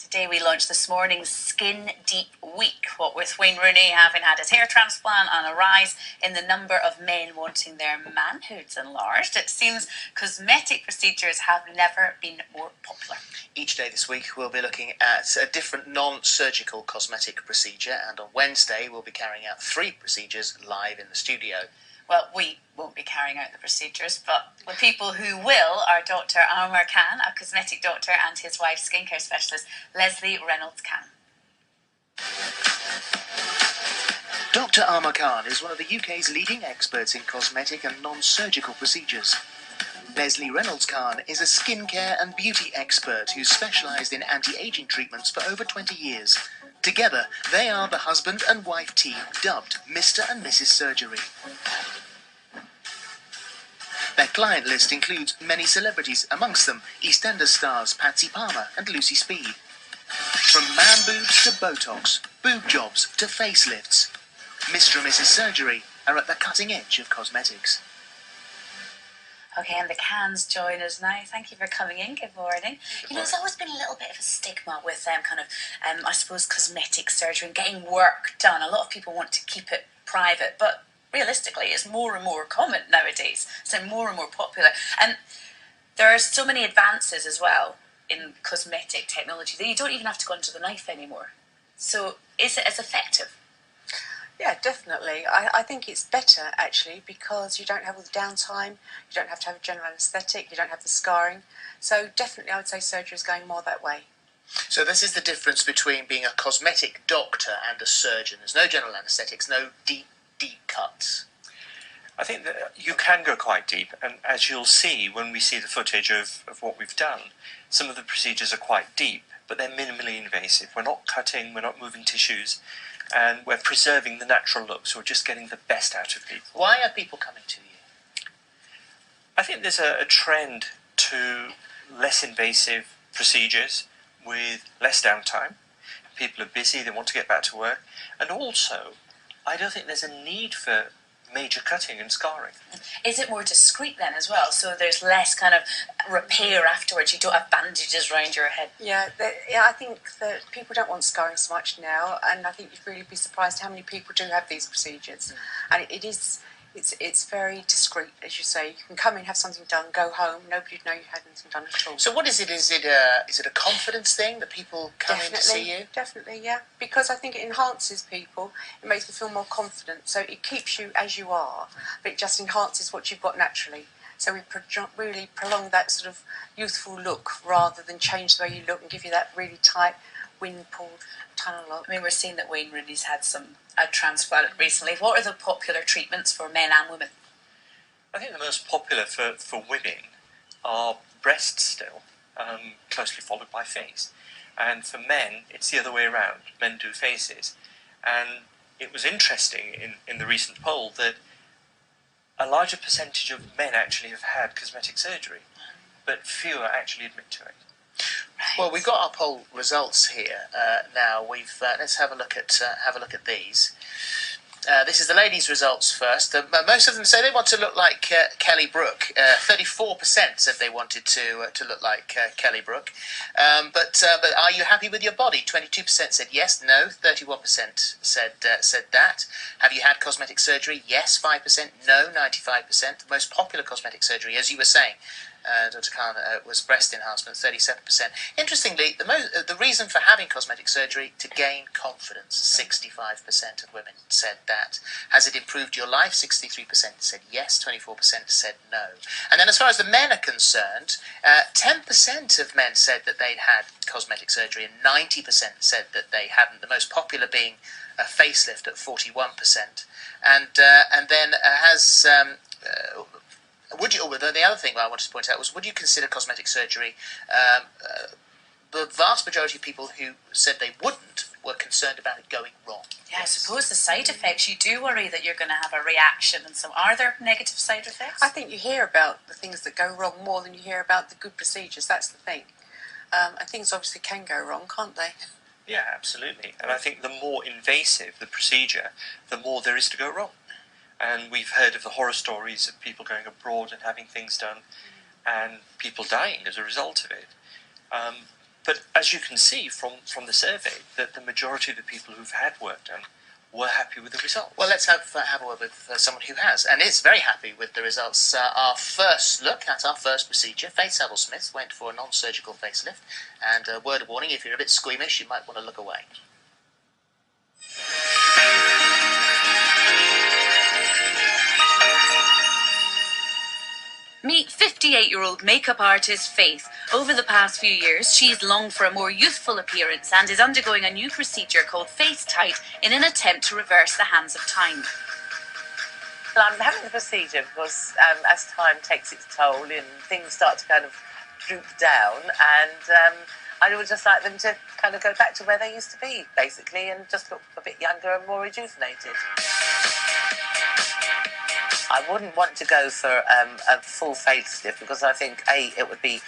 Today we launched this morning's Skin Deep Week, what with Wayne Rooney having had his hair transplant and a rise in the number of men wanting their manhoods enlarged. It seems cosmetic procedures have never been more popular. Each day this week we'll be looking at a different non-surgical cosmetic procedure, and on Wednesday we'll be carrying out 3 procedures live in the studio. Well, we won't be carrying out the procedures, but the people who will are Dr. Amar Khan, a cosmetic doctor, and his wife, skincare specialist Leslie Reynolds Khan. Dr. Amar Khan is one of the UK's leading experts in cosmetic and non-surgical procedures. Leslie Reynolds Khan is a skincare and beauty expert who's specialised in anti-aging treatments for over 20 years. Together, they are the husband and wife team dubbed Mr. and Mrs. Surgery. Their client list includes many celebrities, amongst them EastEnders stars Patsy Palmer and Lucy Speed. From man boobs to Botox, boob jobs to facelifts, Mr. and Mrs. Surgery are at the cutting edge of cosmetics. Okay, and the Khans join us now. Thank you for coming in. Good morning. You know, there's always been a little bit of a stigma with I suppose, cosmetic surgery and getting work done. A lot of people want to keep it private, but realistically, it's more and more common nowadays. So more and more popular. And there are so many advances as well in cosmetic technology that you don't even have to go under the knife anymore. So is it as effective? Yeah, definitely. I think it's better, actually, because you don't have all the downtime, you don't have to have a general anaesthetic, you don't have the scarring. So definitely I would say surgery is going more that way. So this is the difference between being a cosmetic doctor and a surgeon. There's no general anaesthetics, no deep cuts. I think that you can go quite deep, and as you'll see when we see the footage of what we've done, some of the procedures are quite deep, but they're minimally invasive. We're not cutting, we're not moving tissues, and we're preserving the natural look, so we're just getting the best out of people. Why are people coming to you? I think there's a trend to less invasive procedures with less downtime. People are busy, they want to get back to work, and also I don't think there's a need for major cutting and scarring. Is it more discreet then as well? So there's less kind of repair afterwards. You don't have bandages around your head. Yeah, I think that people don't want scarring so much now, and I think you'd really be surprised how many people do have these procedures. And it's very discreet, as you say. You can come in, have something done, go home. Nobody'd know you had anything done at all. So what is it? Is it a confidence thing that people come in to see you? Definitely, yeah. Because I think it enhances people. It makes them feel more confident. So it keeps you as you are, but it just enhances what you've got naturally. So we really prolong that sort of youthful look rather than change the way you look and give you that really tight, wind-pulled tunnel look. I mean, we're seeing that Wayne Rooney's had a transplant recently. What are the popular treatments for men and women? I think the most popular for women are breasts still, closely followed by face. And for men, it's the other way around. Men do faces. And it was interesting in the recent poll that a larger percentage of men actually have had cosmetic surgery, but fewer actually admit to it. Right. Well, we've got our poll results here now. Let's have a look at these. This is the ladies' results first. Most of them say they want to look like Kelly Brook. 34% said they wanted to look like Kelly Brook. But are you happy with your body? 22% said yes, no. 31% said that. Have you had cosmetic surgery? Yes, 5%. No, 95%. The most popular cosmetic surgery, as you were saying, Dr. Khan, was breast enhancement, 37%. Interestingly, the reason for having cosmetic surgery, to gain confidence. 65% of women said that. Has it improved your life? 63% said yes, 24% said no. And then as far as the men are concerned, 10% of men said that they'd had cosmetic surgery and 90% said that they hadn't, the most popular being a facelift at 41%. And then the other thing I wanted to point out was, would you consider cosmetic surgery? The vast majority of people who said they wouldn't were concerned about it going wrong. Yeah, I suppose the side effects, you do worry that you're going to have a reaction, and so are there negative side effects? I think you hear about the things that go wrong more than you hear about the good procedures. That's the thing. And things obviously can go wrong, can't they? Yeah, absolutely. And I think the more invasive the procedure, the more there is to go wrong. And we've heard of the horror stories of people going abroad and having things done and people dying as a result of it. But as you can see from the survey, that the majority of the people who've had work done were happy with the results. Well, let's have a word with someone who has, and is very happy with the results. Our first look at our first procedure, Faith Saville-Smith went for a non-surgical facelift, and a word of warning, if you're a bit squeamish, you might want to look away. Meet 58-year-old makeup artist Faith. Over the past few years, she's longed for a more youthful appearance and is undergoing a new procedure called Face Tight in an attempt to reverse the hands of time. Well, I'm having the procedure because as time takes its toll and things start to kind of droop down, and I would just like them to kind of go back to where they used to be, basically, and just look a bit younger and more rejuvenated. I wouldn't want to go for a full facelift because I think it would be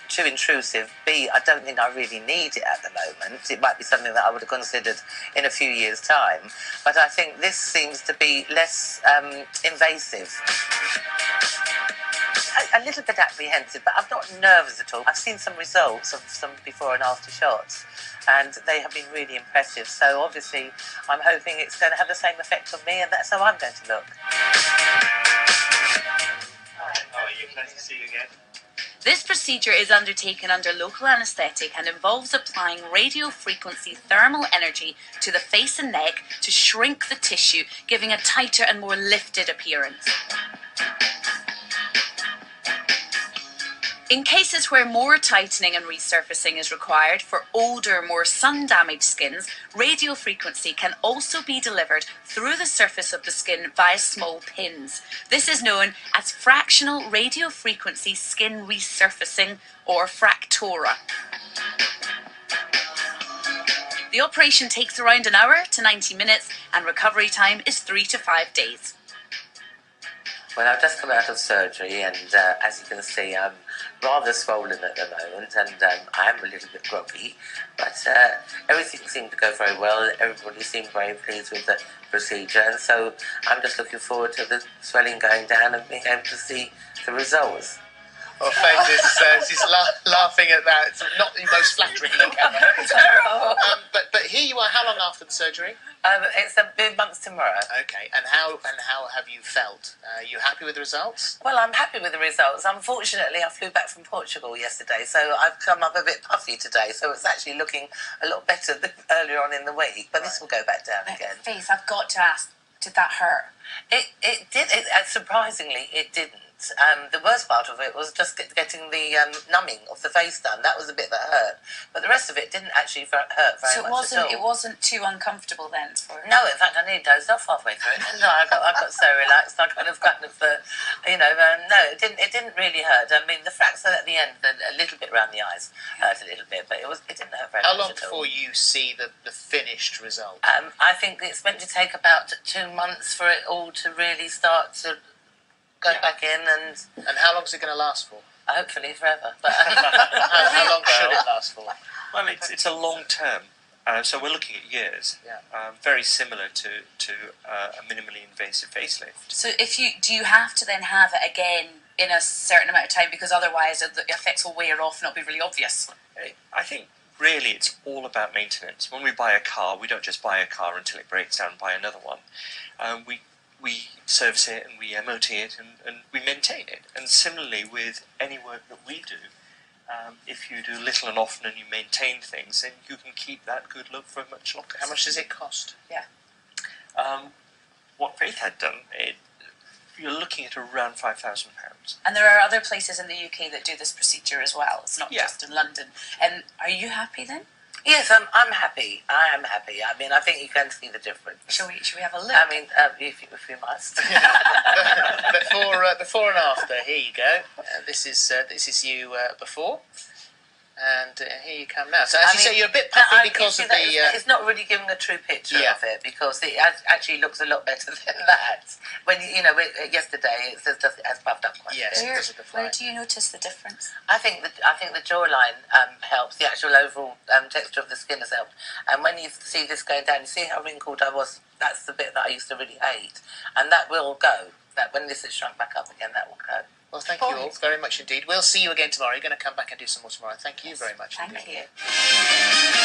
too intrusive. B, I don't think I really need it at the moment. It might be something that I would have considered in a few years' time, but I think this seems to be less invasive. A little bit apprehensive, but I'm not nervous at all. I've seen some results of some before and after shots, and they have been really impressive. So obviously, I'm hoping it's going to have the same effect on me, and that's how I'm going to look. Hi, how are you? Nice to see you again. This procedure is undertaken under local anaesthetic and involves applying radiofrequency thermal energy to the face and neck to shrink the tissue, giving a tighter and more lifted appearance. In cases where more tightening and resurfacing is required for older, more sun-damaged skins, radiofrequency can also be delivered through the surface of the skin via small pins. This is known as fractional radiofrequency skin resurfacing, or fractora. The operation takes around an hour to 90 minutes and recovery time is 3 to 5 days. Well, I've just come out of surgery, and as you can see, I'm rather swollen at the moment, and I am a little bit groggy, but everything seemed to go very well. Everybody seemed very pleased with the procedure, and so I'm just looking forward to the swelling going down and being able to see the results. Well, Faith is laughing at that. It's not the most flattering look ever. Terrible. But here you are. How long after the surgery? It's a big month tomorrow. Okay. And how have you felt? Are you happy with the results? Well, I'm happy with the results. Unfortunately, I flew back from Portugal yesterday, so I've come up a bit puffy today, so it's actually looking a lot better than earlier on in the week, but this will go back down again. Faith, I've got to ask, did that hurt? It did. Surprisingly, it didn't. The worst part of it was just getting the numbing of the face done. That was a bit that hurt, but the rest of it didn't actually hurt very much at all. It wasn't too uncomfortable then for you? No, in fact, I nearly dozed off halfway through it. No, I got so relaxed. I no, it didn't really hurt. I mean, the fracture at the end, a little bit around the eyes, hurt a little bit, but it didn't hurt very much. How long at all. before you see the finished result? I think it's meant to take about 2 months for it all to really start to go back in, And how long is it going to last for? hopefully forever. But How long should it last for? Well, it's a long term, so we're looking at years. Yeah. Very similar to a minimally invasive facelift. So do you have to then have it again in a certain amount of time, because otherwise the effects will wear off and it'll be really obvious? I think really it's all about maintenance. When we buy a car, we don't just buy a car until it breaks down and buy another one. We service it and we MOT it and we maintain it. And similarly with any work that we do, if you do little and often and you maintain things, then you can keep that good look for much longer. How much does it cost? Yeah. What Faith had done, you're looking at around £5,000. And there are other places in the UK that do this procedure as well. It's not just in London. And are you happy then? yes, I'm happy. I am happy. I mean, I think you can see the difference. Shall we have a look? I mean, if you must. Before and after. Here you go. This is you before, and here you come now. So as you say, you're a bit puffy because of the. It's not really giving a true picture of it, because it actually looks a lot better than that. When yesterday it has puffed up quite a bit. It does look a Where do you notice the difference? I think the jawline helps. The actual overall texture of the skin has helped. And when you see this going down, you see how wrinkled I was. That's the bit that I used to really hate, and that will go. That when this is shrunk back up again, that will go. Well, thank you all very much indeed. We'll see you again tomorrow. You're going to come back and do some more tomorrow. Thank you very much. Thank indeed. you.